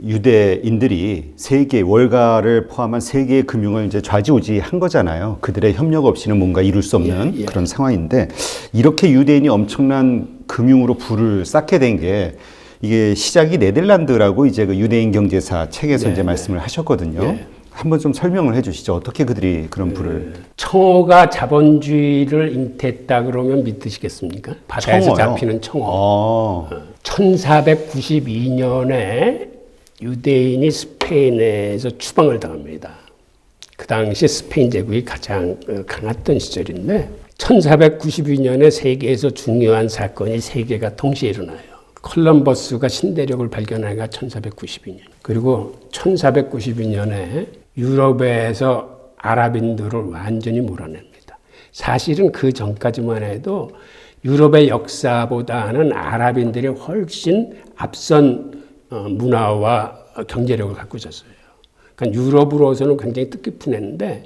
유대인들이 세계 월가를 포함한 세계의 금융을 이제 좌지우지한 거잖아요. 그들의 협력 없이는 뭔가 이룰 수 없는 그런 상황인데, 이렇게 유대인이 엄청난 금융으로 부를 쌓게 된 게 이게 시작이 네덜란드라고 이제 그 유대인 경제사 책에서 이제 말씀을 하셨거든요. 한번 좀 설명을 해주시죠. 어떻게 그들이 그런 부를. 청어가 자본주의를 잉태했다 그러면 믿으시겠습니까? 바다에서 청어요? 잡히는 청어. 1492년에 유대인이 스페인에서 추방을 당합니다. 그 당시 스페인 제국이 가장 강했던 시절인데 1492년에 세계에서 중요한 사건이 세 개가 동시에 일어나요. 콜럼버스가 신대륙을 발견하기가 1492년. 그리고 1492년에 유럽에서 아랍인들을 완전히 몰아냅니다. 사실은 그 전까지만 해도 유럽의 역사보다는 아랍인들이 훨씬 앞선 문화와 경제력을 갖고 있었어요. 그러니까 유럽으로서는 굉장히 뜻깊은 해인데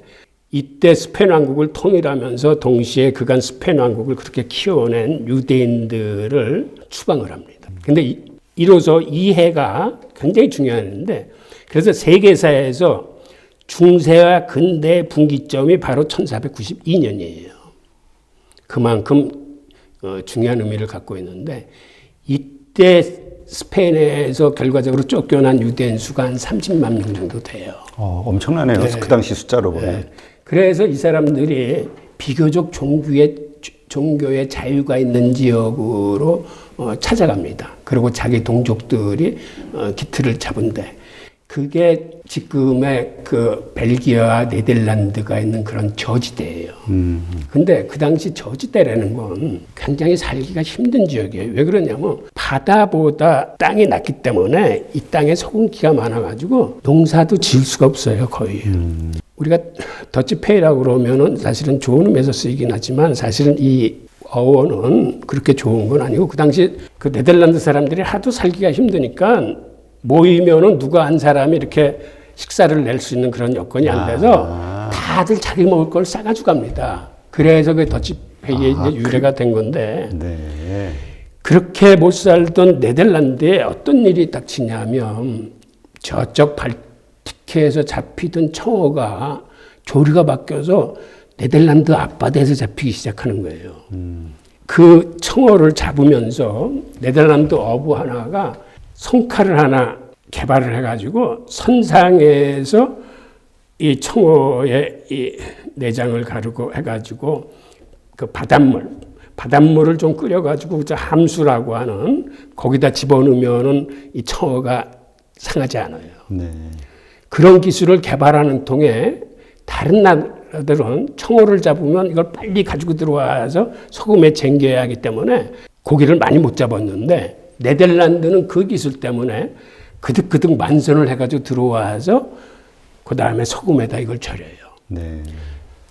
이때 스페인 왕국을 통일하면서 동시에 그간 스페인 왕국을 그렇게 키워낸 유대인들을 추방을 합니다. 근데 이로써 이 해가 굉장히 중요한 해인데 그래서 세계사에서 중세와 근대의 분기점이 바로 1492년이에요. 그만큼 중요한 의미를 갖고 있는데 이때 스페인에서 결과적으로 쫓겨난 유대인 수가 한 30만 명 정도 돼요. 엄청나네요. 그 당시 숫자로 보면. 그래서 이 사람들이 비교적 종교의 자유가 있는 지역으로 찾아갑니다. 그리고 자기 동족들이 기틀을 잡은데 그게 지금의 그 벨기에와 네덜란드가 있는 그런 저지대예요. 근데 그 당시 저지대라는 건 굉장히 살기가 힘든 지역이에요. 왜 그러냐면 바다보다 땅이 낮기 때문에 이 땅에 소금기가 많아가지고 농사도 지을 수가 없어요, 거의. 우리가 더치페이라고 그러면은 사실은 좋은 의미에서 쓰이긴 하지만 사실은 이 어원은 그렇게 좋은 건 아니고 그 당시 그 네덜란드 사람들이 하도 살기가 힘드니까 모이면은 누가 한 사람이 이렇게 식사를 낼 수 있는 그런 여건이 안 돼서 다들 자기 먹을 걸 싸가지고 갑니다. 그래서 그 더치페이의 이제 유래가 된 건데 그렇게 못 살던 네덜란드에 어떤 일이 닥치냐면 저쪽 발티크에서 잡히던 청어가 조류가 바뀌어서 네덜란드 앞바다에서 잡히기 시작하는 거예요. 그 청어를 잡으면서 네덜란드 어부 하나가 손칼을 하나 개발을 해가지고 선상에서 이 청어의 이 내장을 가르고 해가지고 그 바닷물을 좀 끓여가지고 함수라고 하는 거기다 집어넣으면은 이 청어가 상하지 않아요. 그런 기술을 개발하는 통에 다른 나라들은 청어를 잡으면 이걸 빨리 가지고 들어와서 소금에 쟁겨야 하기 때문에 고기를 많이 못 잡았는데 네덜란드는 그 기술 때문에 그득그득 만선을 해가지고 들어와서 그 다음에 소금에다 이걸 절여요.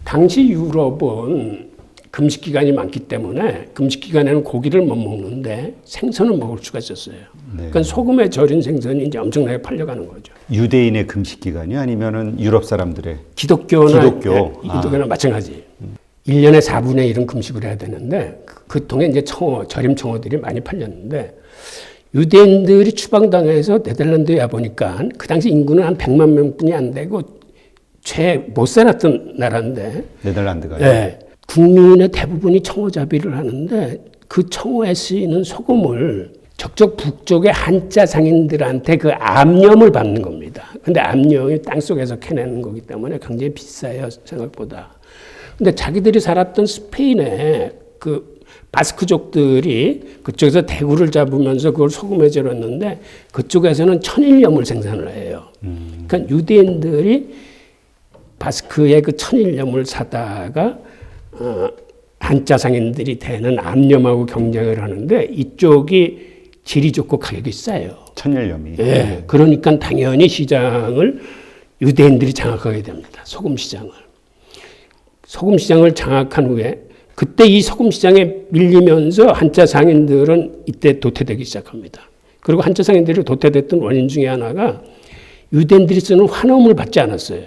당시 유럽은 금식기간이 많기 때문에 금식기간에는 고기를 못 먹는데 생선은 먹을 수가 있었어요. 그러니까 소금에 절인 생선이 이제 엄청나게 팔려가는 거죠. 유대인의 금식기간이 아니면은 유럽 사람들의? 기독교나 마찬가지. 1년에 4분의 1은 금식을 해야 되는데 그 통에 이제 절임 청어들이 많이 팔렸는데 유대인들이 추방당해서 네덜란드에 와보니까 그 당시 인구는 한 100만 명뿐이 안 되고 최 못 살았던 나라인데 네덜란드가요? 국민의 대부분이 청어잡이를 하는데 그 청어에 쓰이는 소금을 저쪽 북쪽의 한자 상인들한테 그 암염을 받는 겁니다. 근데 암염이 땅속에서 캐내는 거기 때문에 굉장히 비싸요, 생각보다. 근데 자기들이 살았던 스페인에 그 바스크족들이 그쪽에서 대구를 잡으면서 그걸 소금에 절였는데 그쪽에서는 천일염을 생산을 해요. 그러니까 유대인들이 바스크의 그 천일염을 사다가 한자 상인들이 되는 암염하고 경쟁을 하는데 이쪽이 질이 좋고 가격이 싸요. 천일염이. 그러니까 당연히 시장을 유대인들이 장악하게 됩니다. 소금 시장을. 소금 시장을 장악한 후에 그때 이 소금 시장에 밀리면서 한자 상인들은 이때 도태되기 시작합니다. 그리고 한자 상인들이 도태됐던 원인 중에 하나가 유대인들이 쓰는 환원을 받지 않았어요.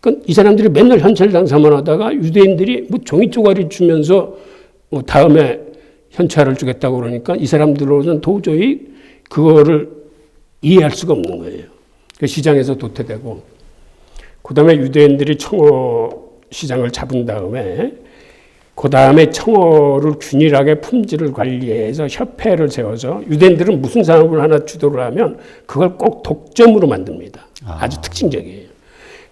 그러니까 이 사람들이 맨날 현찰 장사만 하다가 유대인들이 뭐 종이 쪼가리 주면서 뭐 다음에 현찰을 주겠다고 그러니까 이 사람들로는 도저히 그거를 이해할 수가 없는 거예요. 그 시장에서 도태되고, 그 다음에 유대인들이 청어 시장을 잡은 다음에, 그 다음에 청어를 균일하게 품질을 관리해서 협회를 세워서, 유대인들은 무슨 산업을 하나 주도를 하면 그걸 꼭 독점으로 만듭니다. 아주 특징적이에요.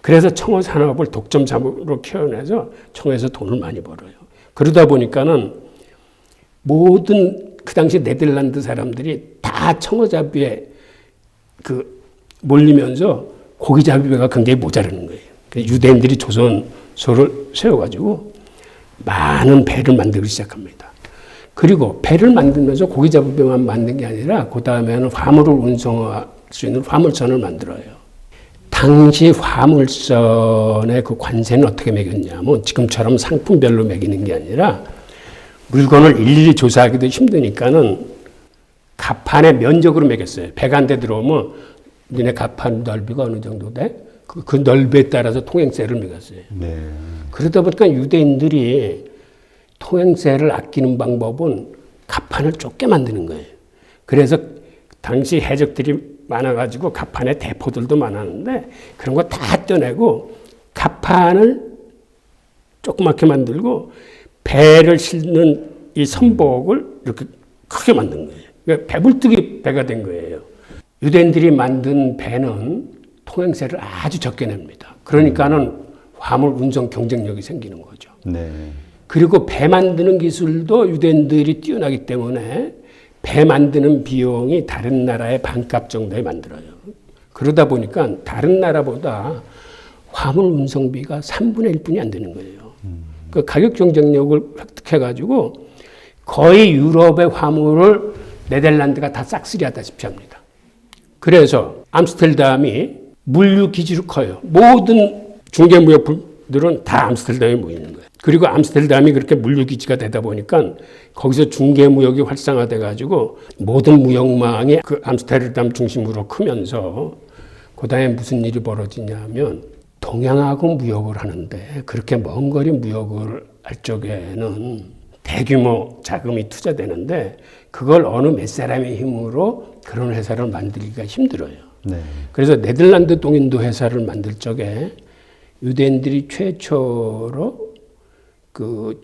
그래서 청어 산업을 독점 산업으로 키워내서 청어에서 돈을 많이 벌어요. 그러다 보니까는 모든 그 당시 네덜란드 사람들이 다 청어잡이에 몰리면서 고기잡이가 굉장히 모자라는 거예요. 유대인들이 조선소를 세워가지고 많은 배를 만들기 시작합니다. 그리고 배를 만들면서 고기잡이만 만든 게 아니라 그 다음에는 화물을 운송할 수 있는 화물선을 만들어요. 당시 화물선의 그 관세는 어떻게 매겼냐면 지금처럼 상품별로 매기는 게 아니라 물건을 일일이 조사하기도 힘드니까는 갑판의 면적으로 매겼어요. 배가 한 대 들어오면 니네 갑판 넓이가 어느 정도 돼? 그 넓이에 따라서 통행세를 매겼어요. 네. 그러다 보니까 유대인들이 통행세를 아끼는 방법은 갑판을 좁게 만드는 거예요. 그래서 당시 해적들이 많아가지고 갑판에 대포들도 많았는데 그런 거 다 떼내고 갑판을 조그맣게 만들고 배를 싣는 이 선복을 이렇게 크게 만든 거예요. 그러니까 배불뚝이 배가 된 거예요. 유대인들이 만든 배는 통행세를 아주 적게 냅니다. 그러니까는 화물 운송 경쟁력이 생기는 거죠. 네. 그리고 배 만드는 기술도 유대인들이 뛰어나기 때문에 배 만드는 비용이 다른 나라의 반값 정도에 만들어요. 그러다 보니까 다른 나라보다 화물 운송비가 3분의 1뿐이 안 되는 거예요. 그 가격 경쟁력을 획득해가지고 거의 유럽의 화물을 네덜란드가 다 싹쓸이하다시피 합니다. 그래서 암스테르담이 물류 기지로 커요. 모든 중개무역들은 다 암스테르담에 모이는 거예요. 그리고 암스테르담이 그렇게 물류 기지가 되다 보니까 거기서 중개무역이 활성화돼 가지고 모든 무역망이 그 암스테르담 중심으로 크면서 그다음에 무슨 일이 벌어지냐면 동양하고 무역을 하는데 그렇게 먼 거리 무역을 할 적에는 대규모 자금이 투자되는데 그걸 어느 몇 사람의 힘으로 그런 회사를 만들기가 힘들어요. 네. 그래서 네덜란드 동인도 회사를 만들 적에 유대인들이 최초로 그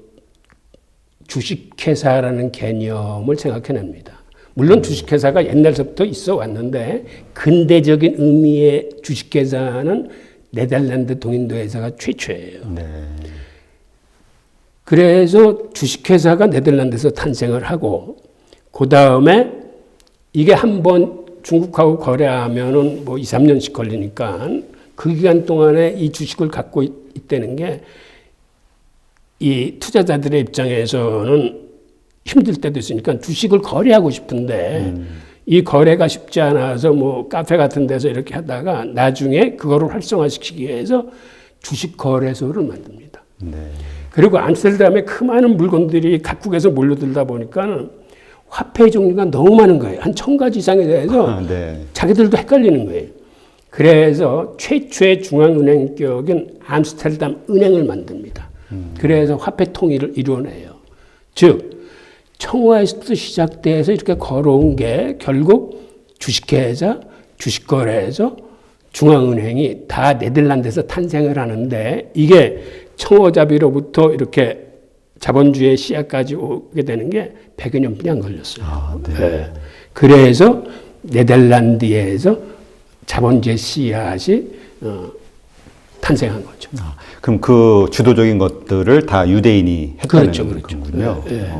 주식회사라는 개념을 생각해냅니다. 물론 주식회사가 옛날서부터 있어 왔는데 근대적인 의미의 주식회사는 네덜란드 동인도 회사가 최초예요. 네. 그래서 주식회사가 네덜란드에서 탄생을 하고 그 다음에 이게 한번 중국하고 거래하면은 뭐 2, 3년씩 걸리니까 그 기간 동안에 이 주식을 갖고 있다는 게 이 투자자들의 입장에서는 힘들 때도 있으니까 주식을 거래하고 싶은데 이 거래가 쉽지 않아서 뭐 카페 같은 데서 이렇게 하다가 나중에 그거를 활성화시키기 위해서 주식 거래소를 만듭니다. 네. 그리고 암스테르담에 그 많은 물건들이 각국에서 몰려들다 보니까 화폐 종류가 너무 많은 거예요. 한 1000가지 이상에 대해서 네. 자기들도 헷갈리는 거예요. 그래서 최초의 중앙은행격인 암스테르담 은행을 만듭니다. 그래서 화폐 통일을 이루어내요. 즉 청와에서부터 시작돼서 이렇게 걸어온 게 결국 주식회사, 주식거래소, 중앙은행이 다 네덜란드에서 탄생을 하는데 이게 청어잡이로부터 이렇게 자본주의 씨앗까지 오게 되는 게 100여 년뿐이 안 걸렸어요. 아, 네. 네. 그래서 네덜란드에서 자본주의 씨앗이 탄생한 거죠. 아, 그럼 그 주도적인 것들을 다 유대인이 했다는 거군요. 네.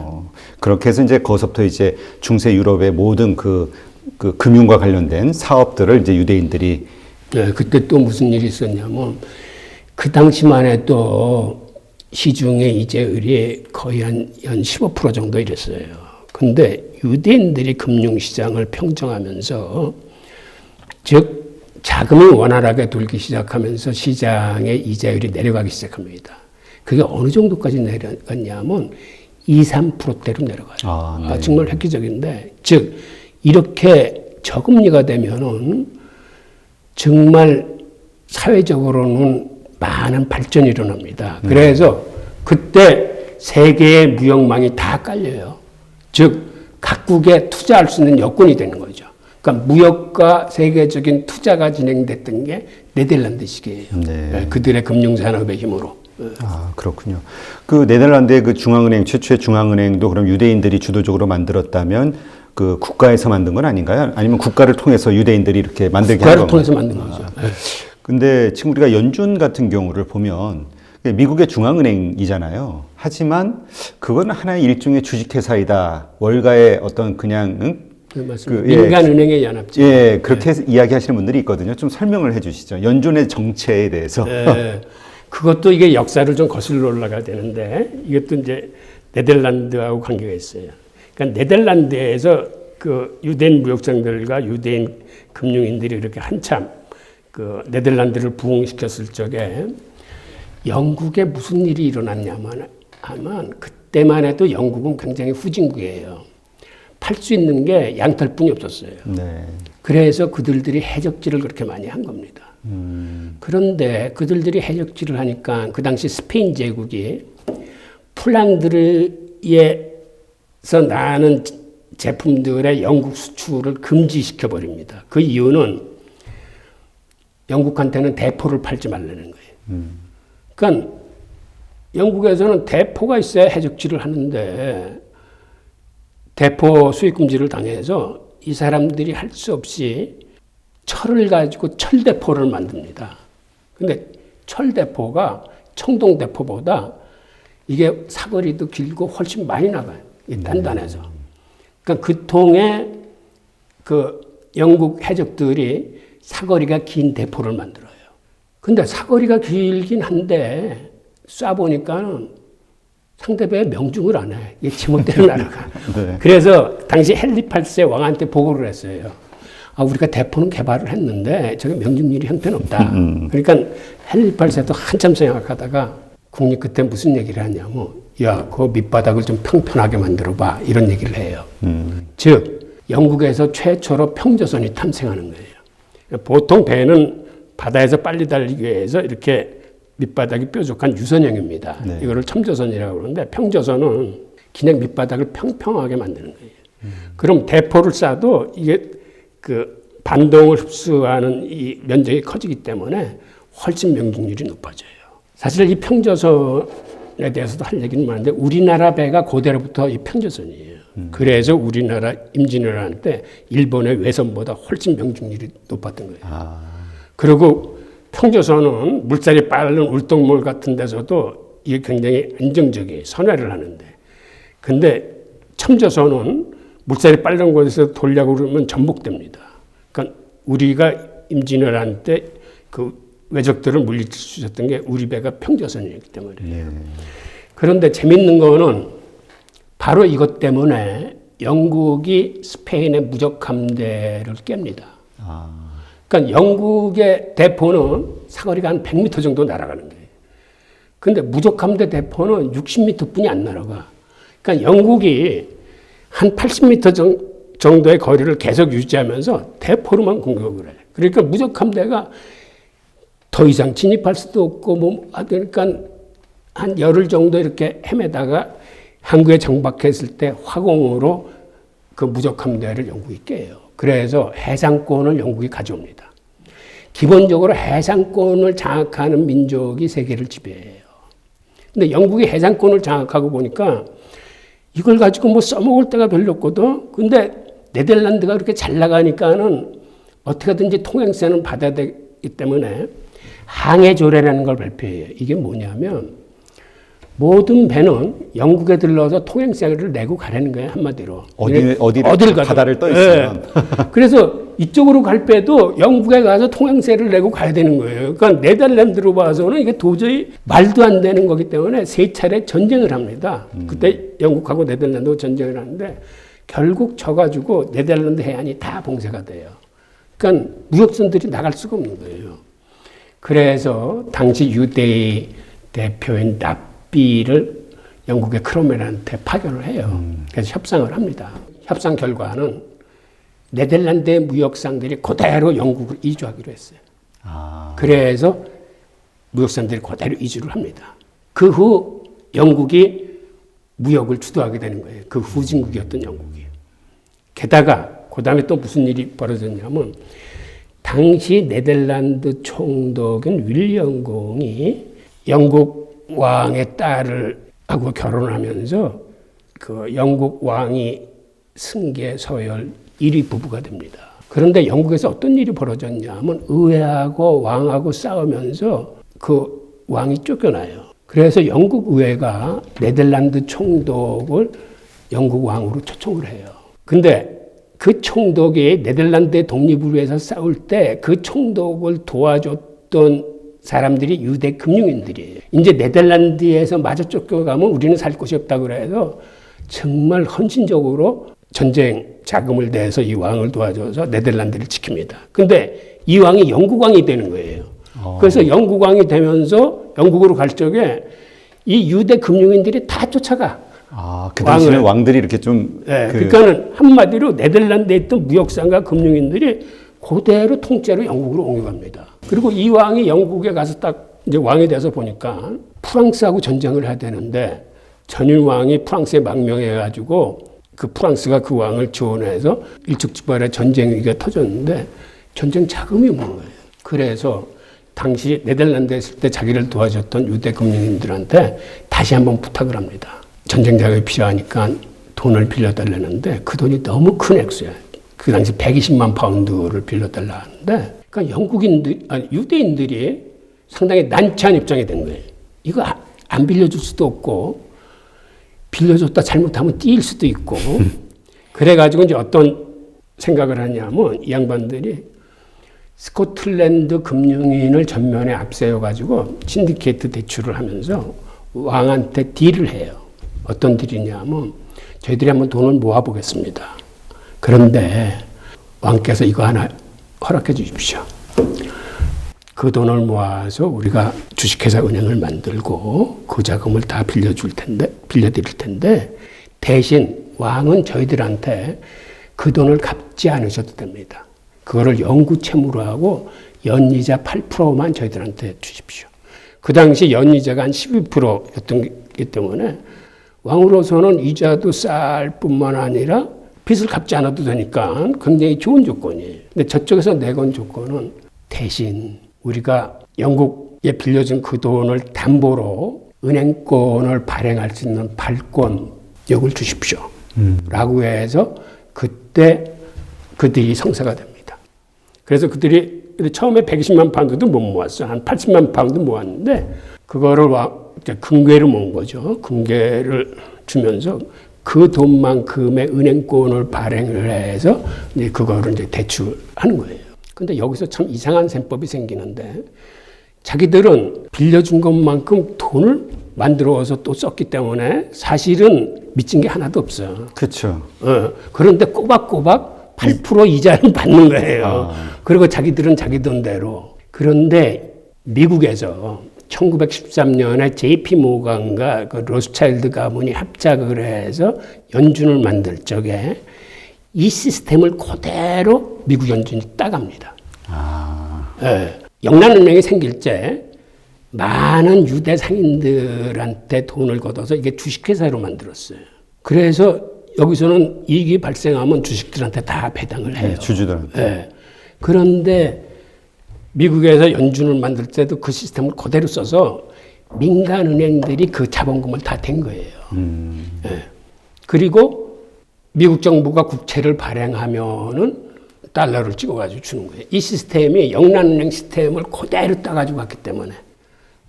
그렇게 해서 이제 거기서부터 이제 중세 유럽의 모든 그 금융과 관련된 사업들을 이제 유대인들이 네, 그때 또 무슨 일이 있었냐면 그 당시만 해도 시중의 이자율이 거의 한 15% 정도 이랬어요. 근데 유대인들이 금융시장을 평정하면서 즉 자금이 원활하게 돌기 시작하면서 시장의 이자율이 내려가기 시작합니다. 그게 어느 정도까지 내려갔냐면 2, 3%대로 내려가요. 아, 네. 정말 획기적인데 즉 이렇게 저금리가 되면은 정말 사회적으로는 많은 발전이 일어납니다. 그래서 그때 세계의 무역망이 다 깔려요. 즉 각국에 투자할 수 있는 여건이 되는 거죠. 그러니까 무역과 세계적인 투자가 진행됐던 게 네덜란드식이에요. 네. 그들의 금융산업의 힘으로. 아, 그렇군요. 그 네덜란드의 그 중앙은행, 최초의 중앙은행도 그럼 유대인들이 주도적으로 만들었다면 그 국가에서 만든 건 아닌가요? 아니면 국가를 통해서 유대인들이 이렇게 만들게 한 국가를 건가요? 통해서 만든 거죠. 근데 지금 우리가 연준 같은 경우를 보면 미국의 중앙은행이잖아요. 하지만 그건 하나의 일종의 주식회사이다. 월가의 어떤 그냥 맞습니다. 민간은행의 연합체. 예, 그렇게 이야기하시는 분들이 있거든요. 좀 설명을 해주시죠. 연준의 정체에 대해서. 그것도 이게 역사를 좀 거슬러 올라가야 되는데 이것도 이제 네덜란드하고 관계가 있어요. 그러니까 네덜란드에서 그 유대인 무역장들과 유대인 금융인들이 이렇게 한참 그 네덜란드를 부흥시켰을 적에 영국에 무슨 일이 일어났냐면 하면 그때만 해도 영국은 굉장히 후진국이에요. 팔 수 있는 게 양털뿐이 없었어요. 네. 그래서 그들이 해적질을 그렇게 많이 한 겁니다. 그런데 그들이 해적질을 하니까 그 당시 스페인 제국이 플랑드르에서 나는 제품들의 영국 수출을 금지시켜 버립니다. 그 이유는 영국한테는 대포를 팔지 말라는 거예요. 그러니까 영국에서는 대포가 있어야 해적질을 하는데 대포 수입 금지를 당해서 이 사람들이 할 수 없이 철을 가지고 철대포를 만듭니다. 근데 철대포가 청동대포보다 이게 사거리도 길고 훨씬 많이 나가요. 단단해서. 그러니까 그 통에 그 영국 해적들이 사거리가 긴 대포를 만들어요. 근데 사거리가 길긴 한데 쏴보니까는 상대방의 명중을 안 해. 이게 지멋대로 날아가. 네. 그래서 당시 헨리 8세 왕한테 보고를 했어요. 아, 우리가 대포는 개발을 했는데 저게 명중률이 형편없다. 그러니까 헨리 8세도 한참 생각하다가 국립 그때 무슨 얘기를 하냐면 야, 그 밑바닥을 좀 평평하게 만들어봐. 이런 얘기를 해요. 즉 영국에서 최초로 평저선이 탐생하는 거예요. 보통 배는 바다에서 빨리 달리기 위해서 이렇게 밑바닥이 뾰족한 유선형입니다. 네. 이거를 첨저선이라고 그러는데 평저선은 그냥 밑바닥을 평평하게 만드는 거예요. 그럼 대포를 쏴도 이게 그 반동을 흡수하는 이 면적이 커지기 때문에 훨씬 명중률이 높아져요. 사실 이 평저선에 대해서도 할 얘기는 많은데 우리나라 배가 고대로부터 이 평저선이에요. 그래서 우리나라 임진왜란 때 일본의 외선보다 훨씬 명중률이 높았던 거예요. 그리고 평저선은 물살이 빠른 울동몰 같은 데서도 이게 굉장히 안정적이에요. 선회를 하는데. 근데 첨저선은 물살이 빠른 곳에서 돌려고 그러면 전복됩니다. 그러니까 우리가 임진왜란 때 그 외적들을 물리칠 수 있었던 게 우리 배가 평저선이었기 때문에. 그런데 재밌는 거는 바로 이것 때문에 영국이 스페인의 무적 함대를 깹니다. 그러니까 영국의 대포는 사거리가 한 100m 정도 날아가는 거예요. 근데 무적 함대 대포는 60m뿐이 안 날아가. 그러니까 영국이 한 80m 정도의 거리를 계속 유지하면서 대포로만 공격을 해. 그러니까 무적 함대가 더 이상 진입할 수도 없고 그러니까 한 열흘 정도 이렇게 헤매다가 항구에 정박했을 때 화공으로 그 무적 함대를 영국이 깨요. 그래서 해상권을 영국이 가져옵니다. 기본적으로 해상권을 장악하는 민족이 세계를 지배해요. 근데 영국이 해상권을 장악하고 보니까 이걸 가지고 뭐 써먹을 데가 별로 없거든. 근데 네덜란드가 그렇게 잘 나가니까는 어떻게든지 통행세는 받아야 되기 때문에 항해조례라는 걸 발표해요. 이게 뭐냐면 모든 배는 영국에 들러서 통행세를 내고 가라는 거예요. 한마디로. 어디를 바다를 떠 있으면. 네. 그래서 이쪽으로 갈 배도 영국에 가서 통행세를 내고 가야 되는 거예요. 그러니까 네덜란드로 봐서는 이게 도저히 말도 안 되는 거기 때문에 세 차례 전쟁을 합니다. 그때 영국하고 네덜란드하고 전쟁을 하는데 결국 져가지고 네덜란드 해안이 다 봉쇄가 돼요. 그러니까 무역선들이 나갈 수가 없는 거예요. 그래서 당시 유대의 대표인 납비를 영국의 크로멜한테 파견을 해요. 그래서 협상을 합니다. 협상 결과는 네덜란드의 무역상들이 그대로 영국을 이주하기로 했어요. 그래서 무역상들이 그대로 이주를 합니다. 그 후 영국이 무역을 주도하게 되는 거예요. 그 후진국이었던 영국이. 게다가 그 다음에 또 무슨 일이 벌어졌냐면 당시 네덜란드 총독인 윌리엄 공이 영국 왕의 딸을 하고 결혼하면서 그 영국 왕이 승계 서열 1위 부부가 됩니다. 그런데 영국에서 어떤 일이 벌어졌냐면 의회하고 왕하고 싸우면서 그 왕이 쫓겨나요. 그래서 영국 의회가 네덜란드 총독을 영국 왕으로 초청을 해요. 근데 그 총독이 네덜란드의 독립을 위해서 싸울 때 그 총독을 도와줬던 사람들이 유대 금융인들이에요. 이제 네덜란드에서 마저 쫓겨가면 우리는 살 곳이 없다고 그래서 정말 헌신적으로 전쟁 자금을 내서 이 왕을 도와줘서 네덜란드를 지킵니다. 근데 이 왕이 영국 왕이 되는 거예요. 그래서 영국 왕이 되면서 영국으로 갈 적에 이 유대 금융인들이 다 쫓아가. 그 당시에 왕들이 이렇게 좀. 네, 그러니까는 한마디로 네덜란드에 있던 무역상과 금융인들이 그대로 통째로 영국으로 옮겨갑니다. 그리고 이 왕이 영국에 가서 딱 이제 왕이 돼서 보니까 프랑스하고 전쟁을 해야 되는데 전일 왕이 프랑스에 망명해가지고 그 프랑스가 그 왕을 지원해서 일촉즉발의 전쟁 위기가 터졌는데 전쟁 자금이 없는 거예요. 그래서 당시 네덜란드에 있을 때 자기를 도와줬던 유대 금융인들한테 다시 한번 부탁을 합니다. 전쟁 자금이 필요하니까 돈을 빌려달라는데 그 돈이 너무 큰 액수야. 그 당시 120만 파운드를 빌려달라 하는데 그러니까 유대인들이 상당히 난처한 입장이 된 거예요. 이거 안 빌려줄 수도 없고 빌려줬다 잘못하면 뛸 수도 있고 그래가지고 이제 어떤 생각을 하냐면 이 양반들이 스코틀랜드 금융인을 전면에 앞세워가지고 신디케이트 대출을 하면서 왕한테 딜을 해요. 어떤 딜이냐면 저희들이 한번 돈을 모아보겠습니다. 그런데 왕께서 이거 하나 허락해 주십시오. 그 돈을 모아서 우리가 주식회사 은행을 만들고 그 자금을 다 빌려드릴 텐데 대신 왕은 저희들한테 그 돈을 갚지 않으셔도 됩니다. 그거를 영구 채무로 하고 연이자 8%만 저희들한테 주십시오. 그 당시 연이자가 한 12%였던 기 때문에 왕으로서는 이자도 쌀 뿐만 아니라 빚을 갚지 않아도 되니까 굉장히 좋은 조건이에요. 근데 저쪽에서 내건 조건은 대신 우리가 영국에 빌려준 그 돈을 담보로 은행권을 발행할 수 있는 발권력을 주십시오. 라고 해서 그때 그들이 성사가 됩니다. 그래서 그들이 처음에 120만 파운드도 못 모았어. 한 80만 파운드 모았는데 그거를 금괴를 모은 거죠. 금괴를 주면서 그 돈만큼의 은행권을 발행을 해서 이제 그거를 이제 대출하는 거예요. 근데 여기서 참 이상한 셈법이 생기는데 자기들은 빌려준 것만큼 돈을 만들어서 또 썼기 때문에 사실은 미친 게 하나도 없어요. 그렇죠. 그런데 꼬박꼬박 8% 이자를 받는 거예요. 그리고 자기들은 자기 돈대로. 그런데 미국에서 1913년에 JP 모건과 그 로스차일드 가문이 합작을 해서 연준을 만들 적에 이 시스템을 그대로 미국 연준이 따갑니다. 네. 영란은행이 생길 때 많은 유대 상인들한테 돈을 걷어서 이게 주식회사로 만들었어요. 그래서 여기서는 이익이 발생하면 주식들한테 다 배당을 해요. 네, 주주들한테. 네. 그런데 미국에서 연준을 만들 때도 그 시스템을 그대로 써서 민간 은행들이 그 자본금을 다 댄 거예요. 네. 그리고 미국 정부가 국채를 발행하면은 달러를 찍어가지고 주는 거예요. 이 시스템이 영란은행 시스템을 그대로 따가지고 갔기 때문에.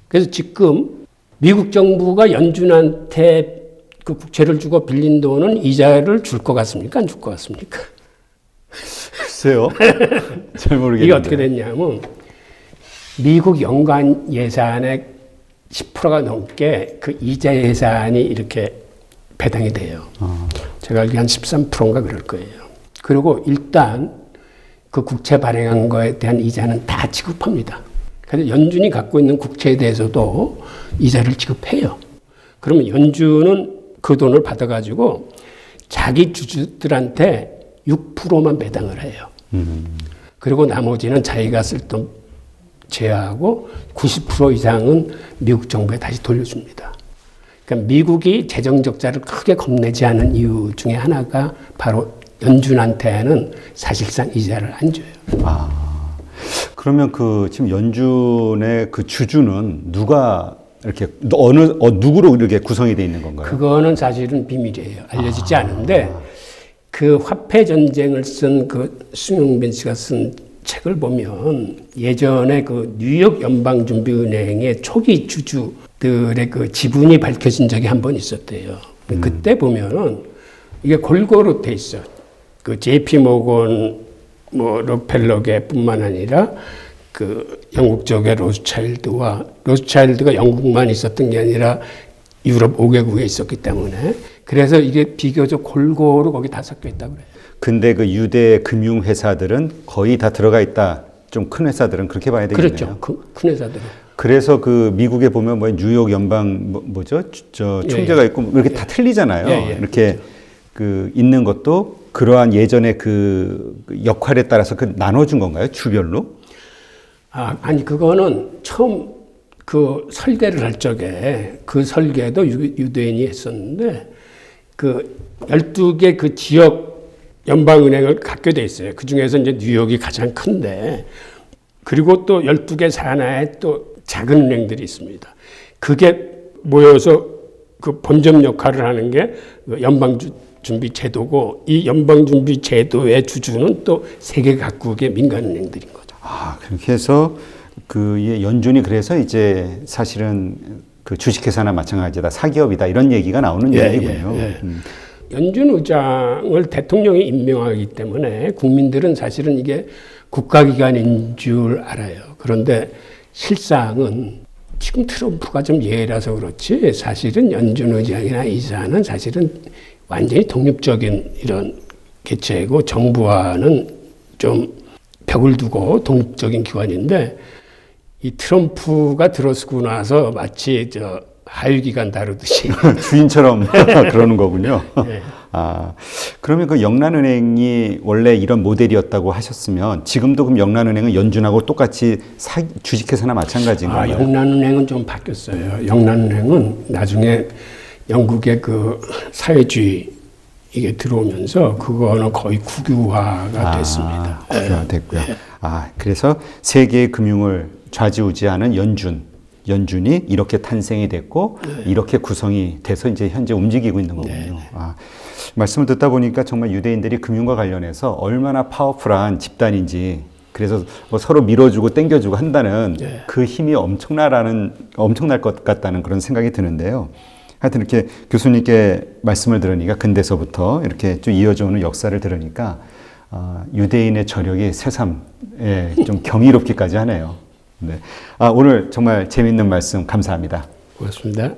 그래서 지금 미국 정부가 연준한테 그 국채를 주고 빌린 돈은 이자를 줄 것 같습니까? 안 줄 것 같습니까? 글쎄요. 잘 모르겠는데. 이게 어떻게 됐냐면 미국 연간 예산의 10%가 넘게 그 이자 예산이 이렇게 배당이 돼요. 제가 알기로 한 13%인가 그럴 거예요. 그리고 일단 그 국채 발행한 거에 대한 이자는 다 지급합니다. 그래서 연준이 갖고 있는 국채에 대해서도 이자를 지급해요. 그러면 연준은 그 돈을 받아가지고 자기 주주들한테 6%만 배당을 해요. 그리고 나머지는 자기가 쓸 돈 제외하고 90% 이상은 미국 정부에 다시 돌려줍니다. 그러니까 미국이 재정 적자를 크게 겁내지 않은 이유 중에 하나가 바로 연준한테는 사실상 이자를 안 줘요. 그러면 그 지금 연준의 그 주주는 누가 이렇게 누구로 이렇게 구성이 돼 있는 건가요? 그거는 사실은 비밀이에요. 알려지지 않은데 그 화폐 전쟁을 쓴 그 숭용빈 씨가 쓴 책을 보면 예전에 그 뉴욕 연방준비은행의 초기 주주들의 그 지분이 밝혀진 적이 한 번 있었대요. 그때 보면은 이게 골고루 돼 있어. 그 JP 모건 뭐 록펠러계뿐만 아니라 그 영국 쪽의 로스차일드가 영국만 있었던 게 아니라 유럽 5개국에 있었기 때문에 그래서 이게 비교적 골고루 거기 다 섞여 있다고 그래요. 근데 그 유대 금융 회사들은 거의 다 들어가 있다. 좀 큰 회사들은 그렇게 봐야 되겠네요. 그렇죠. 큰 회사들은. 그래서 그 미국에 보면 뭐 뉴욕 연방 뭐죠? 저 총재가 있고 이렇게 다 틀리잖아요. 이렇게 그 있는 것도 그러한 예전의 그 역할에 따라서 그 나눠준 건가요? 주별로? 아니 그거는 처음 그 설계를 할 적에 그 설계도 유대인이 했었는데 그 12개 그 지역 연방은행을 갖게 돼 있어요. 그 중에서 이제 뉴욕이 가장 큰데 그리고 또 12개 산하에 또 작은 은행들이 있습니다. 그게 모여서 그 본점 역할을 하는 게 연방준비제도고 이 연방준비제도의 주주는 또 세계 각국의 민간은행들인 거죠. 그렇게 해서 그 연준이 그래서 이제 사실은 그 주식회사나 마찬가지다 사기업이다 이런 얘기가 나오는 얘기군요. 연준 의장을 대통령이 임명하기 때문에 국민들은 사실은 이게 국가기관인 줄 알아요. 그런데 실상은 지금 트럼프가 좀 예라서 그렇지 사실은 연준 의장이나 이사는 사실은 완전히 독립적인 이런 개체이고 정부와는 좀 벽을 두고 독립적인 기관인데 이 트럼프가 들어서고 나서 마치 하위기관 다루듯이 주인처럼 그러는 거군요. 그러면 그 영란은행이 원래 이런 모델이었다고 하셨으면 지금도 그럼 영란은행은 연준하고 똑같이 주식회사나 마찬가지인가요? 영란은행은 좀 바뀌었어요. 영란은행은 나중에 영국의 그 사회주의 이게 들어오면서 그거는 거의 국유화가 됐습니다. 국유화됐고요. 그래서 세계의 금융을 좌지우지하는 연준이 이렇게 탄생이 됐고 이렇게 구성이 돼서 이제 현재 움직이고 있는 거군요. 말씀을 듣다 보니까 정말 유대인들이 금융과 관련해서 얼마나 파워풀한 집단인지 그래서 뭐 서로 밀어주고 땡겨주고 한다는 그 힘이 엄청날 것 같다는 그런 생각이 드는데요. 하여튼 이렇게 교수님께 말씀을 들으니까 근대서부터 이렇게 쭉 이어져 오는 역사를 들으니까 유대인의 저력이 새삼 좀 경이롭기까지 하네요. 네. 오늘 정말 재미있는 말씀 감사합니다. 고맙습니다.